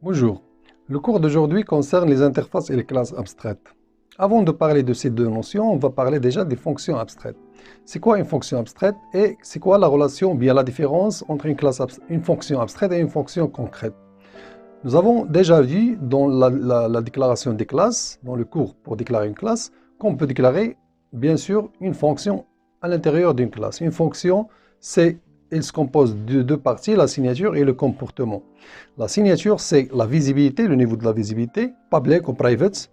Bonjour, le cours d'aujourd'hui concerne les interfaces et les classes abstraites. Avant de parler de ces deux notions, on va parler déjà des fonctions abstraites. C'est quoi une fonction abstraite et c'est quoi la relation ou bien la différence entre une fonction abstraite et une fonction concrète? Nous avons déjà vu dans la déclaration des classes, dans le cours pour déclarer une classe, qu'on peut déclarer bien sûr une fonction à l'intérieur d'une classe. Une fonction, elle se compose de deux parties, la signature et le comportement. La signature, c'est la visibilité, le niveau de la visibilité, public ou private,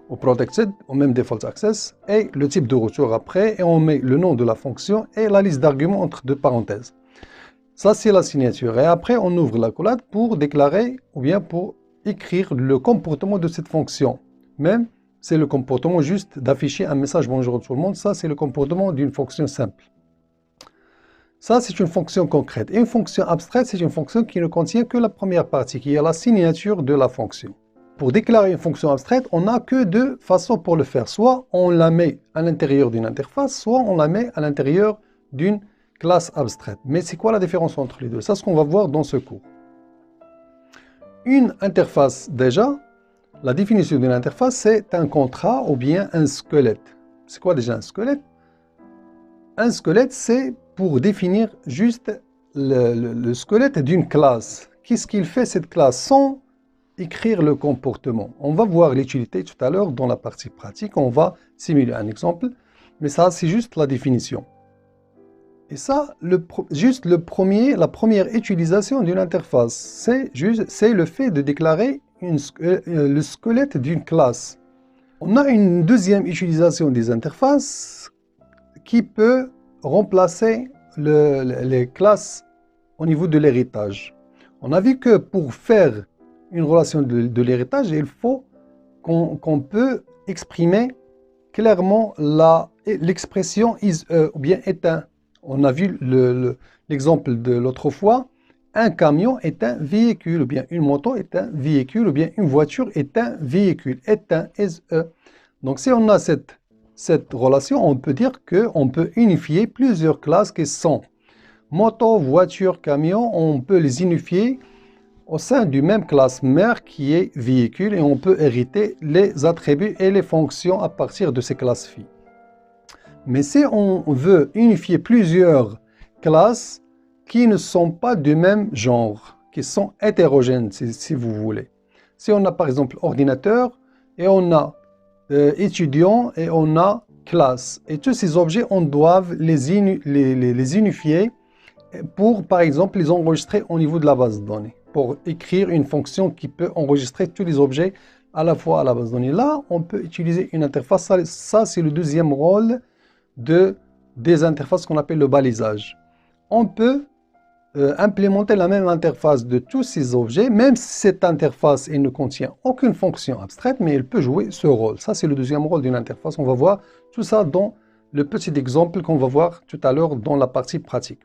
ou protected, ou même default access, et le type de retour après, et on met le nom de la fonction et la liste d'arguments entre deux parenthèses. Ça, c'est la signature. Et après, on ouvre l'accolade pour déclarer ou bien pour écrire le comportement de cette fonction. Même, c'est le comportement juste d'afficher un message bonjour à tout le monde. Ça, c'est le comportement d'une fonction simple. Ça, c'est une fonction concrète. Et une fonction abstraite, c'est une fonction qui ne contient que la première partie, qui est la signature de la fonction. Pour déclarer une fonction abstraite, on n'a que deux façons pour le faire. Soit on la met à l'intérieur d'une interface, soit on la met à l'intérieur d'une classe abstraite. Mais c'est quoi la différence entre les deux? C'est ce qu'on va voir dans ce cours. Une interface, déjà, la définition d'une interface, c'est un contrat ou bien un squelette. C'est quoi déjà un squelette? Un squelette, c'est pour définir juste le squelette d'une classe. Qu'est-ce qu'il fait cette classe sans écrire le comportement? On va voir l'utilité tout à l'heure dans la partie pratique. On va simuler un exemple, mais ça, c'est juste la définition. Et ça, la première utilisation d'une interface, c'est le fait de déclarer le squelette d'une classe. On a une deuxième utilisation des interfaces qui peut remplacer les classes au niveau de l'héritage. On a vu que pour faire une relation de l'héritage, il faut qu'on peut exprimer clairement l'expression is ou bien est un. On a vu l'exemple de l'autre fois. Un camion est un véhicule, ou bien une moto est un véhicule, ou bien une voiture est un véhicule. Est un, is a. Donc si on a cette relation, on peut dire qu'on peut unifier plusieurs classes qui sont moto, voiture, camion. On peut les unifier au sein d'une même classe mère qui est véhicule et on peut hériter les attributs et les fonctions à partir de ces classes filles. Mais si on veut unifier plusieurs classes qui ne sont pas du même genre, qui sont hétérogènes si vous voulez. Si on a par exemple ordinateur et on a étudiant et on a classe. Et tous ces objets, on doit les unifier pour par exemple les enregistrer au niveau de la base de données. Pour écrire une fonction qui peut enregistrer tous les objets à la fois à la base de données. Là, on peut utiliser une interface. Ça c'est le deuxième rôle des interfaces qu'on appelle le balisage. On peut implémenter la même interface de tous ces objets, même si cette interface elle ne contient aucune fonction abstraite, mais elle peut jouer ce rôle. Ça, c'est le deuxième rôle d'une interface. On va voir tout ça dans le petit exemple qu'on va voir tout à l'heure dans la partie pratique.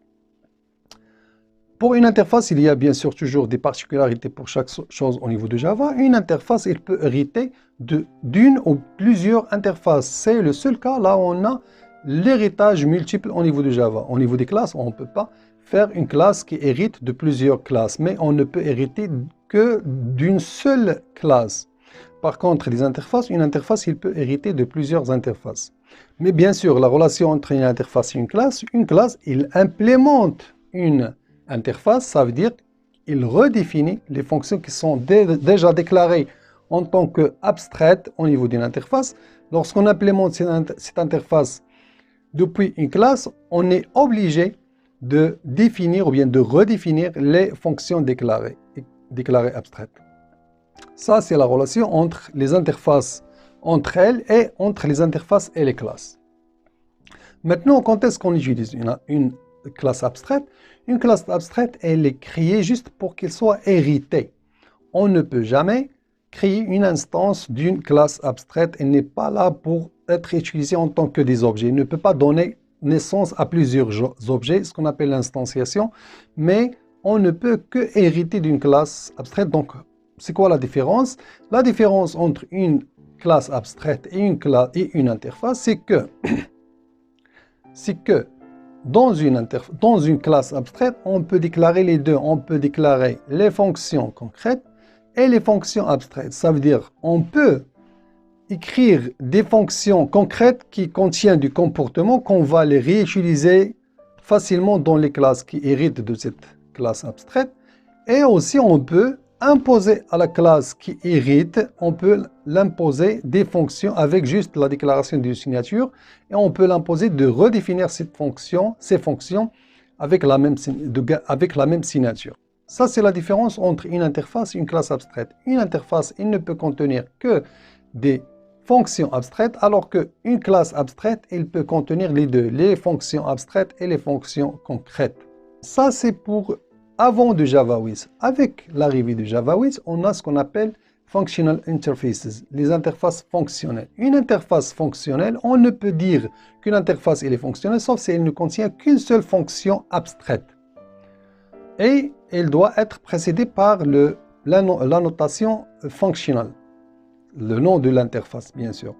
Pour une interface, il y a bien sûr toujours des particularités pour chaque chose au niveau de Java. Une interface, elle peut hériter d'une ou plusieurs interfaces. C'est le seul cas là où on a l'héritage multiple au niveau de Java. Au niveau des classes, on ne peut pas faire une classe qui hérite de plusieurs classes, mais on ne peut hériter que d'une seule classe. Par contre, les interfaces, une interface, il peut hériter de plusieurs interfaces. Mais bien sûr, la relation entre une interface et une classe, il implémente une interface, ça veut dire qu'il redéfinit les fonctions qui sont déjà déclarées en tant qu'abstraites au niveau d'une interface. Lorsqu'on implémente cette interface depuis une classe, on est obligé de définir ou bien de redéfinir les fonctions déclarées abstraites. Ça, c'est la relation entre les interfaces entre elles et entre les interfaces et les classes. Maintenant, quand est-ce qu'on utilise une classe abstraite? Une classe abstraite, elle est créée juste pour qu'elle soit héritée. On ne peut jamais créer une instance d'une classe abstraite. Elle n'est pas là pour être utilisée en tant que des objets. Elle ne peut pas donner naissance à plusieurs objets, ce qu'on appelle l'instanciation, mais on ne peut que hériter d'une classe abstraite. Donc, c'est quoi la différence? La différence entre une classe abstraite et une interface, c'est que dans une classe abstraite, on peut déclarer les deux. On peut déclarer les fonctions concrètes et les fonctions abstraites. Ça veut dire on peut écrire des fonctions concrètes qui contiennent du comportement qu'on va les réutiliser facilement dans les classes qui héritent de cette classe abstraite. Et aussi, on peut imposer à la classe qui hérite, on peut l'imposer des fonctions avec juste la déclaration de signature et on peut l'imposer de redéfinir ces fonctions avec la même signature. Ça, c'est la différence entre une interface et une classe abstraite. Une interface, il ne peut contenir que des fonctions abstraites, alors qu'une classe abstraite, il peut contenir les deux, les fonctions abstraites et les fonctions concrètes. Ça, c'est pour avant de JavaWiz. Avec l'arrivée de JavaWiz, on a ce qu'on appelle Functional Interfaces, les interfaces fonctionnelles. Une interface fonctionnelle, on ne peut dire qu'une interface elle est fonctionnelle, sauf si elle ne contient qu'une seule fonction abstraite. Et elle doit être précédée par la notation functional, le nom de l'interface, bien sûr.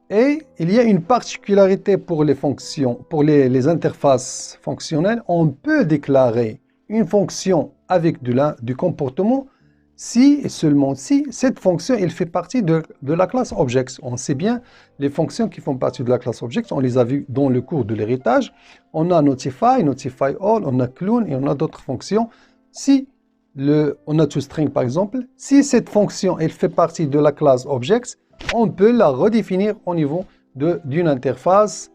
Et il y a une particularité pour les fonctions, pour les interfaces fonctionnelles. On peut déclarer une fonction avec du comportement si et seulement si cette fonction elle fait partie de la classe Objects. On sait bien les fonctions qui font partie de la classe Objects, on les a vues dans le cours de l'héritage. On a Notify, Notify All, on a Clone et on a d'autres fonctions. Si on a toString par exemple, si cette fonction elle fait partie de la classe Objects, on peut la redéfinir au niveau d'une interface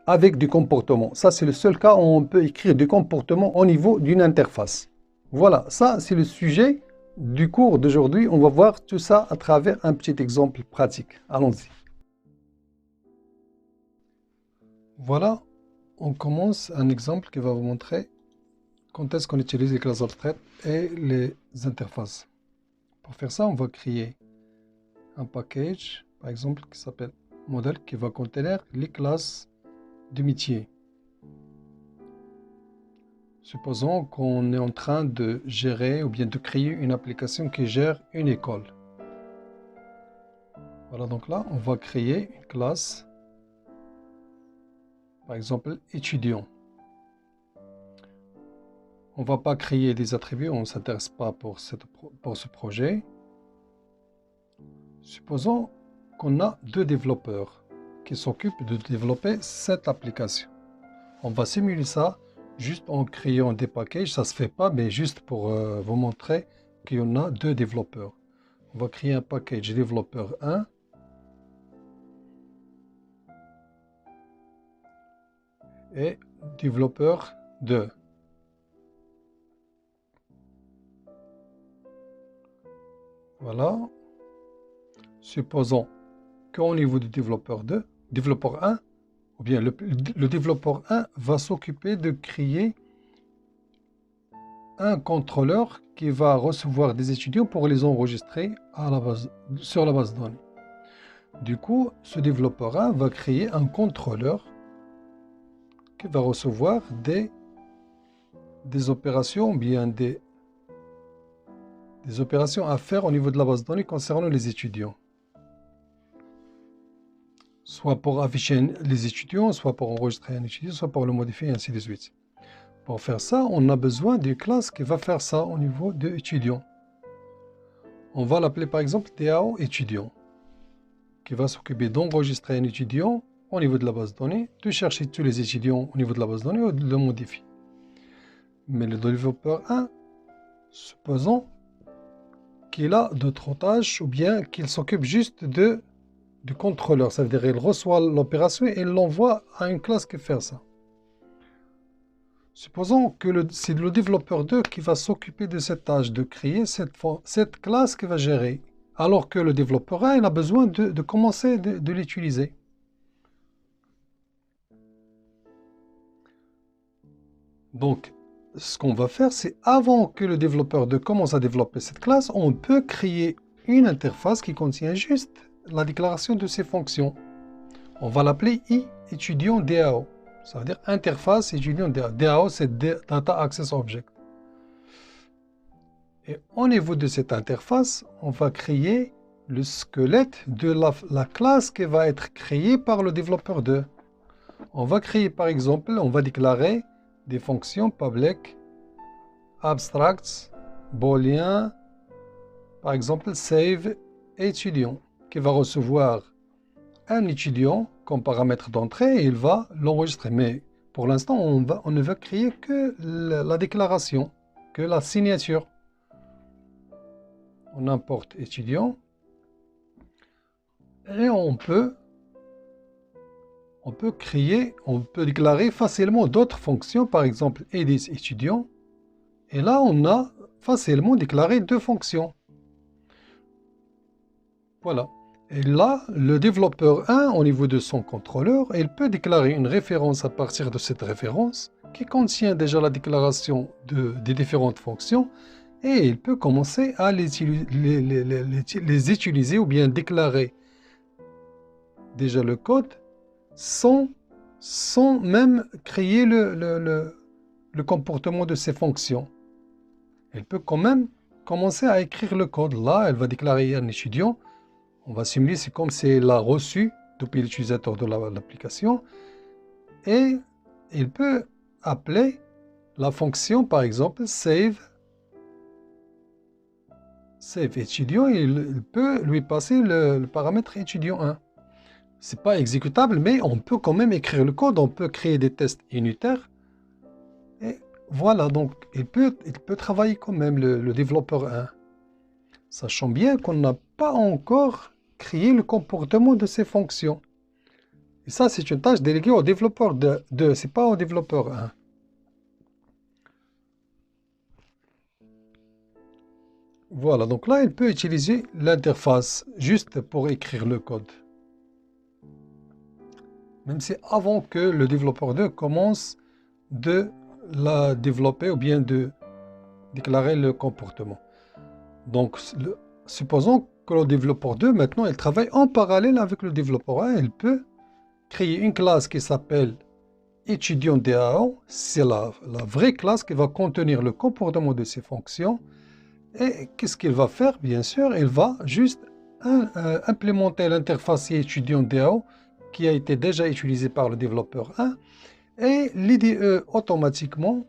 avec du comportement. Ça, c'est le seul cas où on peut écrire du comportement au niveau d'une interface. Voilà, ça, c'est le sujet du cours d'aujourd'hui. On va voir tout ça à travers un petit exemple pratique. Allons-y. Voilà, on commence un exemple qui va vous montrer quand est-ce qu'on utilise les classes abstraites et les interfaces. Pour faire ça, on va créer un package, par exemple, qui s'appelle modèle, qui va contenir les classes de métier. Supposons qu'on est en train de gérer ou bien de créer une application qui gère une école. Voilà, donc là, on va créer une classe, par exemple, étudiant. On ne va pas créer des attributs, on ne s'intéresse pas pour ce projet. Supposons qu'on a deux développeurs qui s'occupent de développer cette application. On va simuler ça juste en créant des packages. Ça ne se fait pas, mais juste pour vous montrer qu'il y en a deux développeurs. On va créer un package développeur 1 et développeur 2. Voilà. Supposons qu'au niveau du développeur 2, développeur 1, ou bien le développeur 1 va s'occuper de créer un contrôleur qui va recevoir des étudiants pour les enregistrer sur la base de données. Du coup, ce développeur 1 va créer un contrôleur qui va recevoir des opérations, bien des opérations à faire au niveau de la base de données concernant les étudiants. Soit pour afficher les étudiants, soit pour enregistrer un étudiant, soit pour le modifier, et ainsi de suite. Pour faire ça, on a besoin d'une classe qui va faire ça au niveau de étudiant. On va l'appeler par exemple DAO étudiant, qui va s'occuper d'enregistrer un étudiant au niveau de la base de données, de chercher tous les étudiants au niveau de la base de données ou de le modifier. Mais le développeur 1, supposons qu'il a d'autres tâches ou bien qu'il s'occupe juste du contrôleur. Ça veut dire qu'il reçoit l'opération et il l'envoie à une classe qui fait ça. Supposons que c'est le développeur 2 qui va s'occuper de cette tâche, de créer cette classe qui va gérer, alors que le développeur 1 il a besoin de commencer de l'utiliser. Donc, ce qu'on va faire, c'est avant que le développeur 2 commence à développer cette classe, on peut créer une interface qui contient juste la déclaration de ces fonctions. On va l'appeler i-étudiant DAO. Ça veut dire interface étudiant DAO. DAO, c'est Data Access Object. Et au niveau de cette interface, on va créer le squelette de la classe qui va être créée par le développeur 2. On va créer, par exemple, on va déclarer des fonctions public, abstracts, boolean, par exemple, save étudiant, qui va recevoir un étudiant comme paramètre d'entrée et il va l'enregistrer. Mais pour l'instant, on ne veut créer que la déclaration, que la signature. On importe étudiant et on peut déclarer facilement d'autres fonctions, par exemple edit étudiant. Et là, on a facilement déclaré deux fonctions. Voilà. Et là, le développeur 1, au niveau de son contrôleur, il peut déclarer une référence à partir de cette référence qui contient déjà la déclaration des différentes fonctions et il peut commencer à les utiliser ou bien déclarer déjà le code sans même créer le comportement de ces fonctions. Il peut quand même commencer à écrire le code. Là, elle va déclarer un étudiant. On va simuler, c'est comme si elle l'a reçu depuis l'utilisateur de l'application. Et il peut appeler la fonction, par exemple, save étudiant. Il peut lui passer le paramètre étudiant 1. Ce n'est pas exécutable, mais on peut quand même écrire le code. On peut créer des tests unitaires. Et voilà, donc il peut travailler quand même, le développeur 1. Sachant bien qu'on n'a pas encore créé le comportement de ces fonctions. Et ça, c'est une tâche déléguée au développeur 2, ce n'est pas au développeur 1. Voilà, donc là, il peut utiliser l'interface juste pour écrire le code. Même si avant que le développeur 2 commence de la développer ou bien de déclarer le comportement. Donc, supposons que le développeur 2, maintenant, il travaille en parallèle avec le développeur 1. Il peut créer une classe qui s'appelle étudiant DAO. C'est la vraie classe qui va contenir le comportement de ces fonctions. Et qu'est-ce qu'il va faire? Bien sûr, il va juste implémenter l'interface étudiant DAO qui a été déjà utilisée par le développeur 1. Et l'IDE automatiquement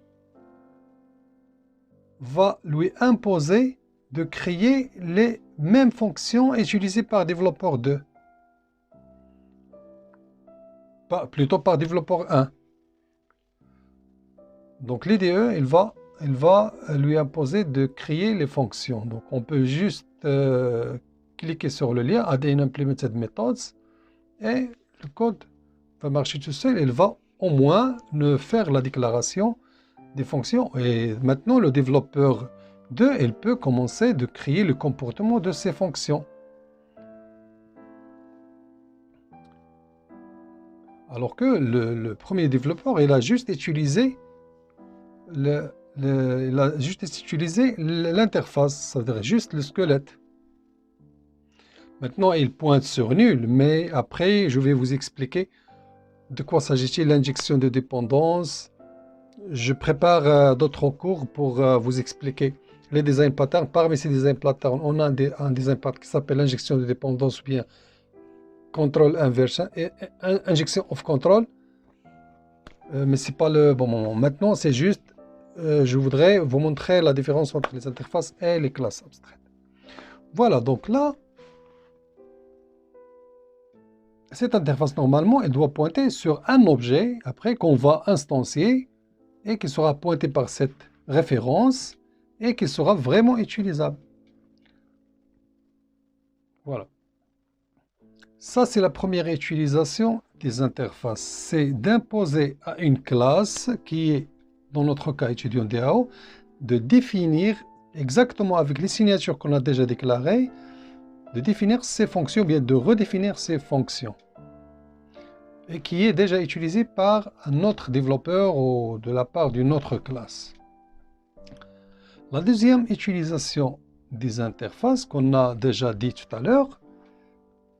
va lui imposer de créer les mêmes fonctions utilisées par développeur 2. Plutôt par développeur 1. Donc l'IDE, il va lui imposer de créer les fonctions. Donc on peut juste cliquer sur le lien Add and Implemented Methods et le code va marcher tout seul. Il va au moins faire la déclaration des fonctions. Et maintenant, le développeur 2, il peut commencer de créer le comportement de ces fonctions. Alors que le premier développeur, il a juste utilisé l'interface, c'est-à-dire juste le squelette. Maintenant, il pointe sur nul, mais après, je vais vous expliquer de quoi s'agit-il, l'injection de dépendance. Je prépare d'autres cours pour vous expliquer les design patterns. Parmi ces design patterns, on a un design pattern qui s'appelle l'injection de dépendance ou bien control inversion et injection of control. Mais ce n'est pas le bon moment. Maintenant, c'est juste, je voudrais vous montrer la différence entre les interfaces et les classes abstraites. Voilà, donc là, cette interface, normalement, elle doit pointer sur un objet, après qu'on va instancier, et qui sera pointé par cette référence, et qui sera vraiment utilisable. Voilà. Ça, c'est la première utilisation des interfaces. C'est d'imposer à une classe, qui est, dans notre cas, étudiant DAO, de définir exactement avec les signatures qu'on a déjà déclarées, de définir ces fonctions, bien de redéfinir ces fonctions, et qui est déjà utilisé par un autre développeur ou de la part d'une autre classe. La deuxième utilisation des interfaces qu'on a déjà dit tout à l'heure,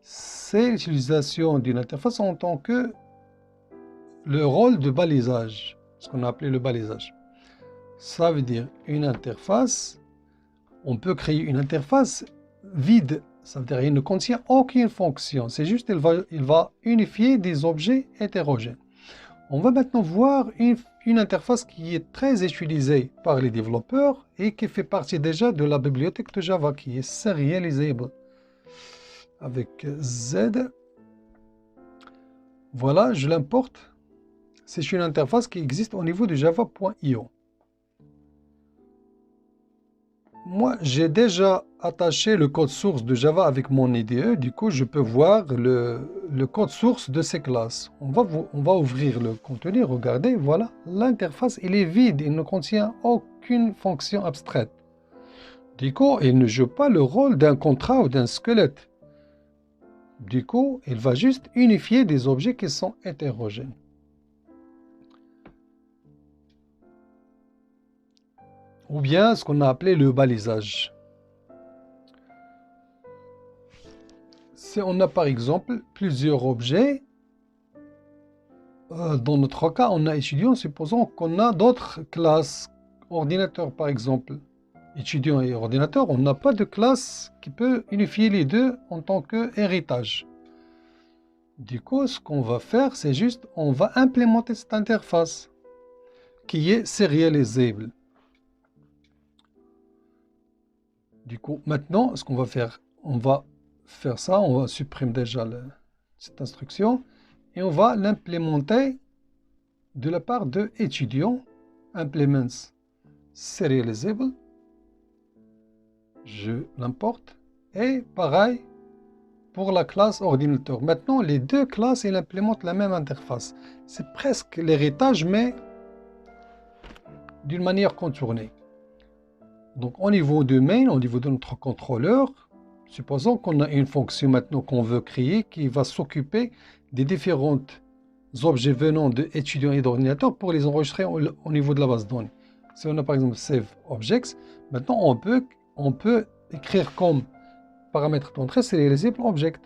c'est l'utilisation d'une interface en tant que le rôle de balisage, ce qu'on a appelé le balisage. Ça veut dire une interface, on peut créer une interface vide, ça veut dire qu'il ne contient aucune fonction, c'est juste il va unifier des objets hétérogènes. On va maintenant voir une interface qui est très utilisée par les développeurs et qui fait partie déjà de la bibliothèque de Java, qui est Serializable. Avec Z. Voilà, je l'importe. C'est une interface qui existe au niveau de java.io. Moi, j'ai déjà attaché le code source de Java avec mon IDE. Du coup, je peux voir le code source de ces classes. On va ouvrir le contenu. Regardez, voilà. L'interface, il est vide. Il ne contient aucune fonction abstraite. Du coup, il ne joue pas le rôle d'un contrat ou d'un squelette. Du coup, il va juste unifier des objets qui sont hétérogènes. Ou bien ce qu'on a appelé le balisage. Si on a par exemple plusieurs objets, dans notre cas, on a étudiant, supposons qu'on a d'autres classes, ordinateur par exemple, étudiant et ordinateur, on n'a pas de classe qui peut unifier les deux en tant qu'héritage. Du coup, ce qu'on va faire, c'est juste, on va implémenter cette interface qui est serializable. Du coup, maintenant, ce qu'on va faire, on va faire ça, on va supprimer déjà cette instruction et on va l'implémenter de la part de étudiant, implements serializable. Je l'importe et pareil pour la classe ordinateur. Maintenant, les deux classes, elles implémentent la même interface. C'est presque l'héritage, mais d'une manière contournée. Donc, au niveau de main, au niveau de notre contrôleur, supposons qu'on a une fonction maintenant qu'on veut créer qui va s'occuper des différents objets venant d'étudiants et d'ordinateurs pour les enregistrer au niveau de la base de données. Si on a par exemple save objects, maintenant on peut écrire comme paramètre d'entrée serializable object.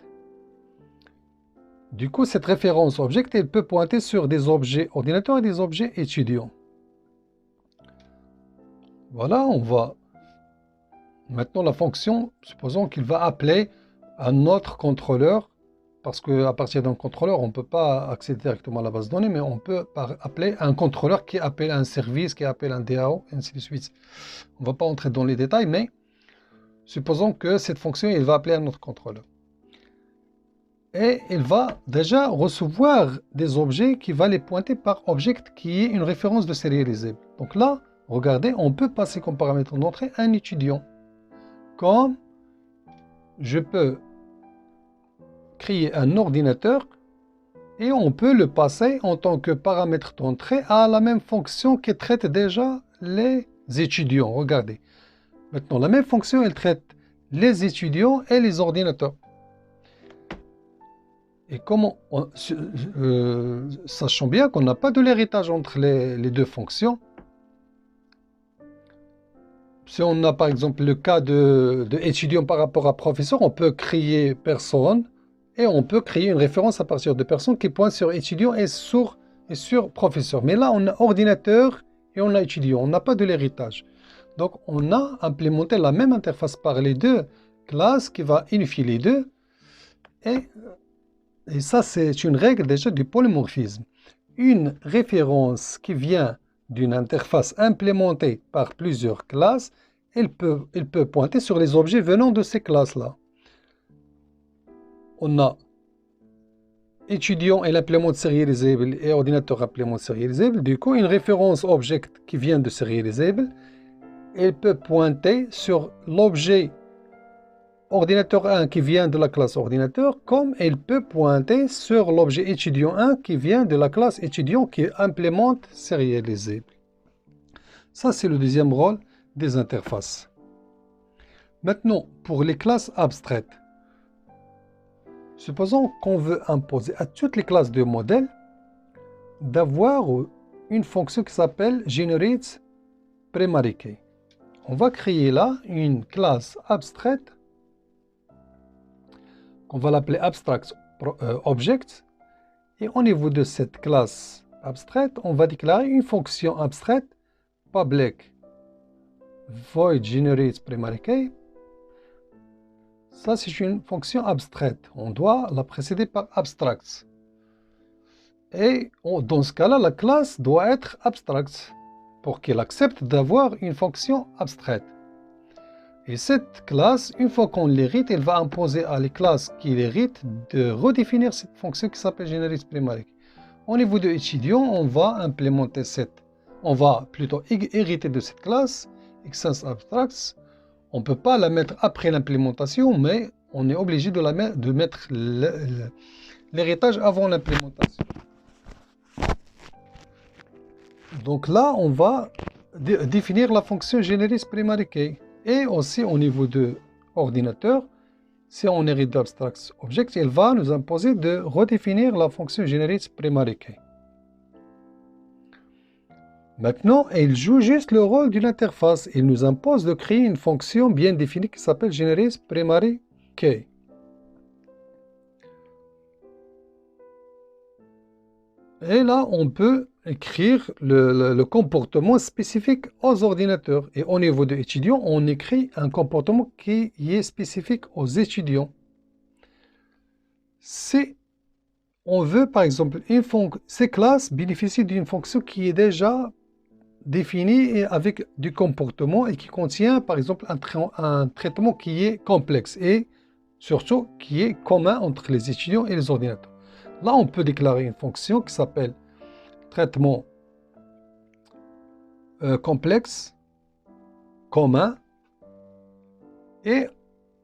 Du coup, cette référence object, elle peut pointer sur des objets ordinateurs et des objets étudiants. Voilà, on va maintenant la fonction, supposons qu'il va appeler un autre contrôleur, parce qu'à partir d'un contrôleur, on ne peut pas accéder directement à la base de données, mais on peut appeler un contrôleur qui appelle un service, qui appelle un DAO, et ainsi de suite. On ne va pas entrer dans les détails, mais supposons que cette fonction, elle va appeler un autre contrôleur. Et elle va déjà recevoir des objets qui va les pointer par object, qui est une référence de serializable. Donc là, regardez, on peut passer comme paramètre d'entrée un étudiant. Comme je peux créer un ordinateur et on peut le passer en tant que paramètre d'entrée à la même fonction qui traite déjà les étudiants. Regardez. Maintenant, la même fonction, elle traite les étudiants et les ordinateurs. Et comment, sachant bien qu'on n'a pas de l'héritage entre les deux fonctions. Si on a par exemple le cas de étudiant par rapport à professeur, on peut créer personne et on peut créer une référence à partir de personne qui pointe sur étudiant et sur professeur. Mais là, on a ordinateur et on a étudiant. On n'a pas de l'héritage. Donc, on a implémenté la même interface par les deux classes qui va unifier les deux. Et ça, c'est une règle déjà du polymorphisme. Une référence qui vient d'une interface implémentée par plusieurs classes, elle peut pointer sur les objets venant de ces classes-là. On a étudiant et l'implément serializable et ordinateur implément serializable. Du coup, une référence object qui vient de serializable, elle peut pointer sur l'objet ordinateur 1 qui vient de la classe ordinateur, comme elle peut pointer sur l'objet étudiant 1 qui vient de la classe étudiant qui implémente serializable. Ça, c'est le deuxième rôle des interfaces. Maintenant, pour les classes abstraites, supposons qu'on veut imposer à toutes les classes de modèle d'avoir une fonction qui s'appelle GeneratePrimary. On va créer là une classe abstraite qu'on va l'appeler AbstractObject. Et au niveau de cette classe abstraite, on va déclarer une fonction abstraite public void GeneratePrimary. Ça, c'est une fonction abstraite. On doit la précéder par abstract. Et dans ce cas-là, la classe doit être abstract pour qu'elle accepte d'avoir une fonction abstraite. Et cette classe, une fois qu'on l'hérite, elle va imposer à les classes qui l'héritent de redéfinir cette fonction qui s'appelle GeneratePrimary Primary. Au niveau de étudiant, on va implémenter on va plutôt hériter de cette classe, XSAbstracts. On ne peut pas la mettre après l'implémentation, mais on est obligé de mettre l'héritage avant l'implémentation. Donc là, on va définir la fonction GeneratePrimary. Et aussi au niveau de ordinateur, si on hérite d'AbstractObject, elle va nous imposer de redéfinir la fonction GeneratePrimary. Maintenant, elle joue juste le rôle d'une interface. Elle nous impose de créer une fonction bien définie qui s'appelle GeneratePrimary. Et là, on peut écrire le comportement spécifique aux ordinateurs. Et au niveau de étudiants, on écrit un comportement qui est spécifique aux étudiants. Si on veut, par exemple, ces classes bénéficient d'une fonction qui est déjà définie et avec du comportement et qui contient, par exemple, un traitement qui est complexe et surtout qui est commun entre les étudiants et les ordinateurs. Là, on peut déclarer une fonction qui s'appelle traitement complexe, commun, et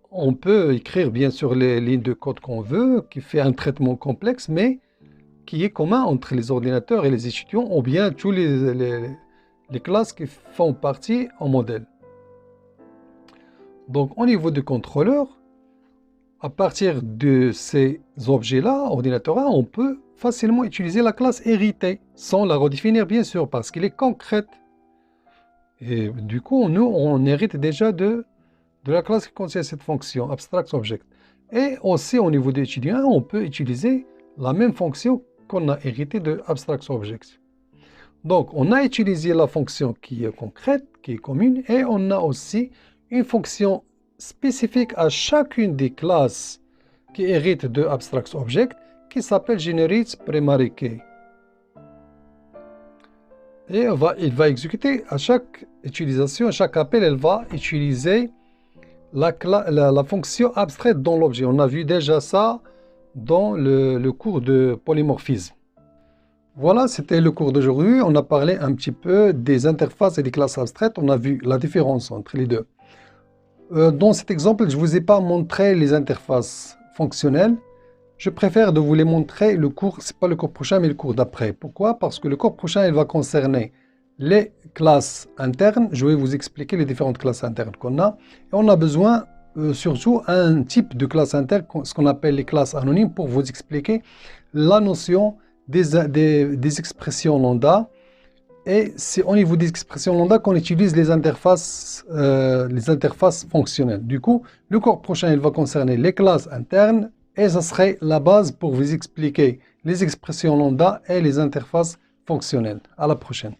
on peut écrire bien sûr les lignes de code qu'on veut, qui fait un traitement complexe, mais qui est commun entre les ordinateurs et les étudiants, ou bien tous les classes qui font partie en modèle. Donc au niveau du contrôleur, à partir de ces objets-là, ordinateur 1, on peut facilement utiliser la classe héritée, sans la redéfinir bien sûr, parce qu'elle est concrète. Et du coup, nous, on hérite déjà de la classe qui contient cette fonction, AbstractObject. Et aussi, au niveau de étudiant, on peut utiliser la même fonction qu'on a héritée de AbstractObject. Donc, on a utilisé la fonction qui est concrète, qui est commune, et on a aussi une fonction spécifique à chacune des classes qui héritent de AbstractObject qui s'appelle GeneratePrimary. Et il va exécuter à chaque utilisation, à chaque appel, elle va utiliser la fonction abstraite dans l'objet. On a vu déjà ça dans le cours de polymorphisme. Voilà, c'était le cours d'aujourd'hui. On a parlé un petit peu des interfaces et des classes abstraites. On a vu la différence entre les deux. Dans cet exemple, je ne vous ai pas montré les interfaces fonctionnelles. Je préfère de vous les montrer le cours, ce n'est pas le cours prochain, mais le cours d'après. Pourquoi? Parce que le cours prochain, il va concerner les classes internes. Je vais vous expliquer les différentes classes internes qu'on a. Et on a besoin surtout un type de classe interne, ce qu'on appelle les classes anonymes, pour vous expliquer la notion des expressions lambda. Et c'est au niveau des expressions lambda qu'on utilise les interfaces fonctionnelles. Du coup, le cours prochain, il va concerner les classes internes et ça serait la base pour vous expliquer les expressions lambda et les interfaces fonctionnelles. À la prochaine.